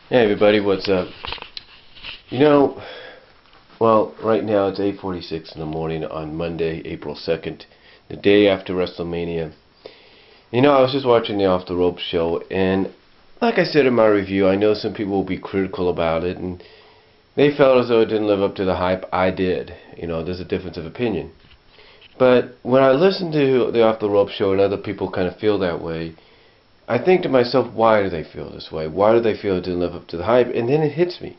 Hey everybody, what's up? You know, well, right now it's 8:46 in the morning on Monday, April 2nd, the day after Wrestlemania. I was just watching the Off the Rope show, and like I said in my review, I know some people will be critical about it, and they felt as though it didn't live up to the hype. I did. There's a difference of opinion. But when I listen to the Off the Rope show and other people kind of feel that way, I think to myself, why do they feel this way? Why do they feel it didn't live up to the hype? And then it hits me.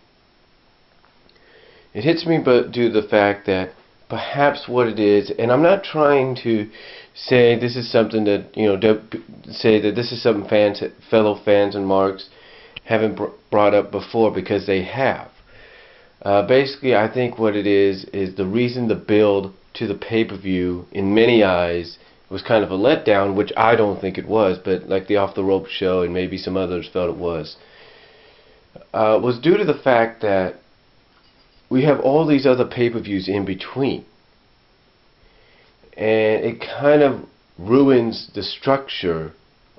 It hits me but due to the fact that perhaps what it is, and I'm not trying to say this is something that, say that this is something fellow fans and marks haven't brought up before, because they have. Basically, I think what it is the reason the build to the pay-per-view, in many eyes, was kind of a letdown, which I don't think it was, but like the Off the Rope show and maybe some others felt it was due to the fact that we have all these other pay-per-views in between, and it kind of ruins the structure,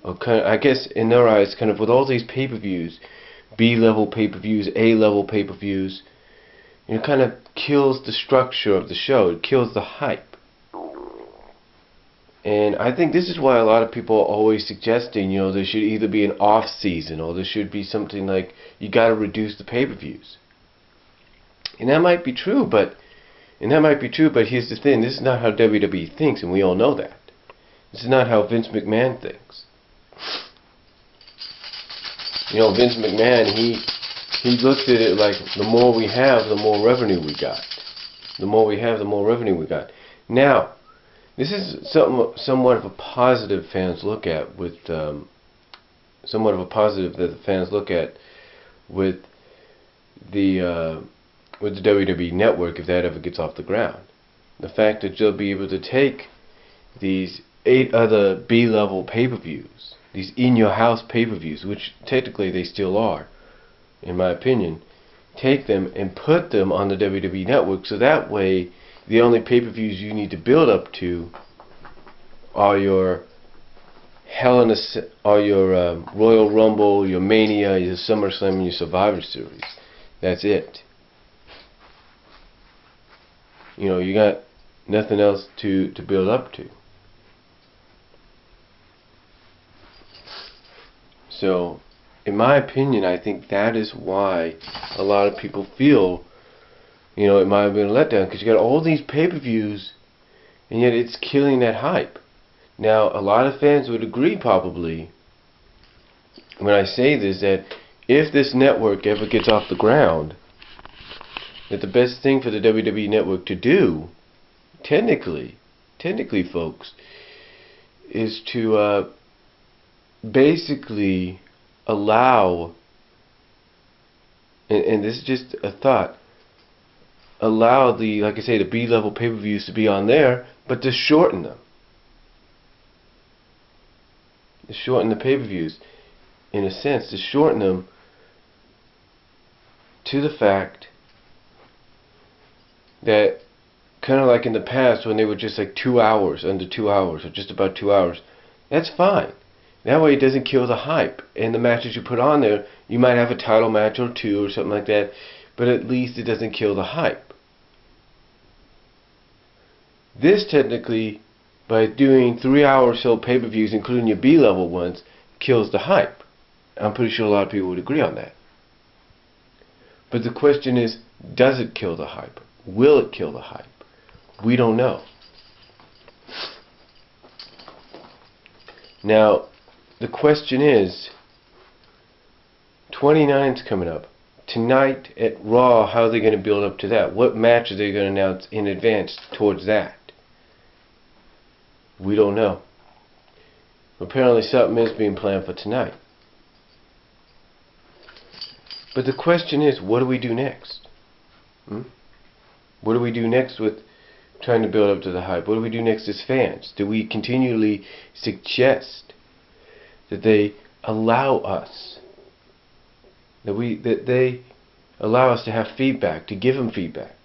or kind of, I guess in their eyes, kind of with all these pay-per-views, B-level pay-per-views, A-level pay-per-views, it kind of kills the structure of the show. It kills the hype. And I think this is why a lot of people are always suggesting, there should either be an off-season, or there should be something like, you got to reduce the pay-per-views. And that might be true, but here's the thing: this is not how WWE thinks, and we all know that. This is not how Vince McMahon thinks. Vince McMahon, he looks at it like, the more we have, the more revenue we got. The more we have, the more revenue we got. Now, this is somewhat of a positive fans look at with somewhat of a positive that the fans look at with the WWE Network, if that ever gets off the ground. The fact that you'll be able to take these 8 other B-level pay-per-views, these in-your-house pay-per-views, which technically they still are, in my opinion, take them and put them on the WWE Network, so that way the only pay-per-views you need to build up to are your Royal Rumble, your Mania, your SummerSlam, and your Survivor Series. That's it. You got nothing else to build up to. So, in my opinion, I think that is why a lot of people feel, it might have been a letdown, because you got all these pay-per-views, and yet it's killing that hype. Now, a lot of fans would agree, probably, when I say this, that if this network ever gets off the ground, that the best thing for the WWE Network to do, technically folks, is to basically allow, and this is just a thought, allow the, like I say, the B-level pay-per-views to be on there, but to shorten them. To shorten the pay-per-views, in a sense, to shorten them to the fact that, kind of like in the past when they were just like 2 hours, under 2 hours, or just about 2 hours, that's fine. That way it doesn't kill the hype. And the matches you put on there, you might have a title match or 2 or something like that, but at least it doesn't kill the hype. This technically, by doing 3 hour or so pay-per-views, including your B-level ones, kills the hype. I'm pretty sure a lot of people would agree on that. But the question is, does it kill the hype? Will it kill the hype? We don't know. Now, the question is, 29's coming up. Tonight at Raw, how are they going to build up to that? What match are they going to announce in advance towards that? We don't know. Apparently something is being planned for tonight. But the question is, what do we do next? What do we do next with trying to build up to the hype? What do we do next as fans? Do we continually suggest that they allow us, that they allow us to have feedback, to give them feedback?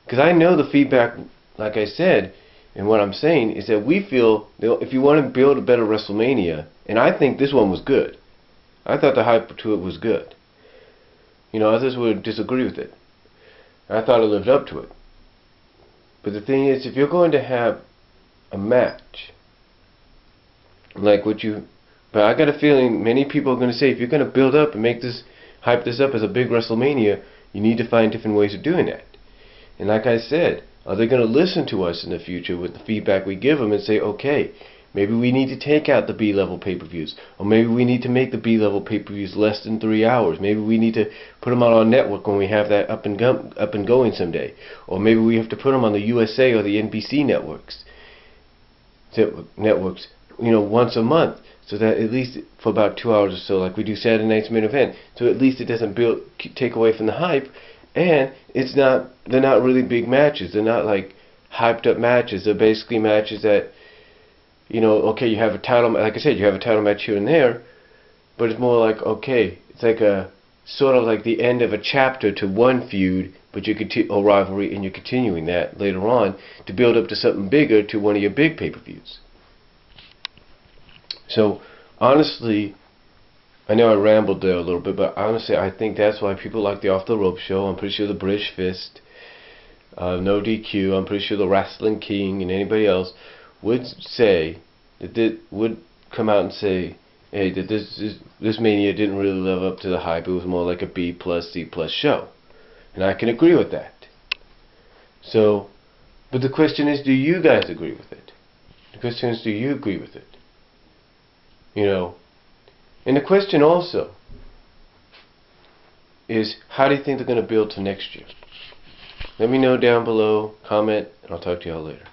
Because I know the feedback, like I said, and what I'm saying is that we feel that if you want to build a better WrestleMania, and I think this one was good. I thought the hype to it was good. Others would disagree with it. I thought it lived up to it. But the thing is, if you're going to have a match, like what you... But I got a feeling many people are going to say, if you're going to build up and hype this up as a big WrestleMania, you need to find different ways of doing that. And like I said, are they going to listen to us in the future with the feedback we give them and say, okay, maybe we need to take out the B-level pay-per-views, or maybe we need to make the B-level pay-per-views less than 3 hours. Maybe we need to put them on our network when we have that up and going someday, or maybe we have to put them on the USA or the NBC networks, once a month, so that at least for about 2 hours or so, like we do Saturday night's main event, so at least it doesn't take away from the hype, and they're not really big matches. They're not like hyped up matches. They're basically matches that, okay, you have a title, like I said, you have a title match here and there, but it's more like, okay, it's like a sort of like the end of a chapter to one feud, but or rivalry, and you're continuing that later on to build up to something bigger, to one of your big pay-per-views. So honestly, I know I rambled there a little bit, but honestly, I think that's why people like the Off the Rope show. I'm pretty sure the British Fist, No DQ, I'm pretty sure the Wrestling King, and anybody else would say that would come out and say, hey, that this Mania didn't really live up to the hype. It was more like a B+, C+ show, and I can agree with that. So, but the question is, do you guys agree with it? The question is, do you agree with it? And the question also is, how do you think they're going to build to next year? Let me know down below, comment, and I'll talk to y'all later.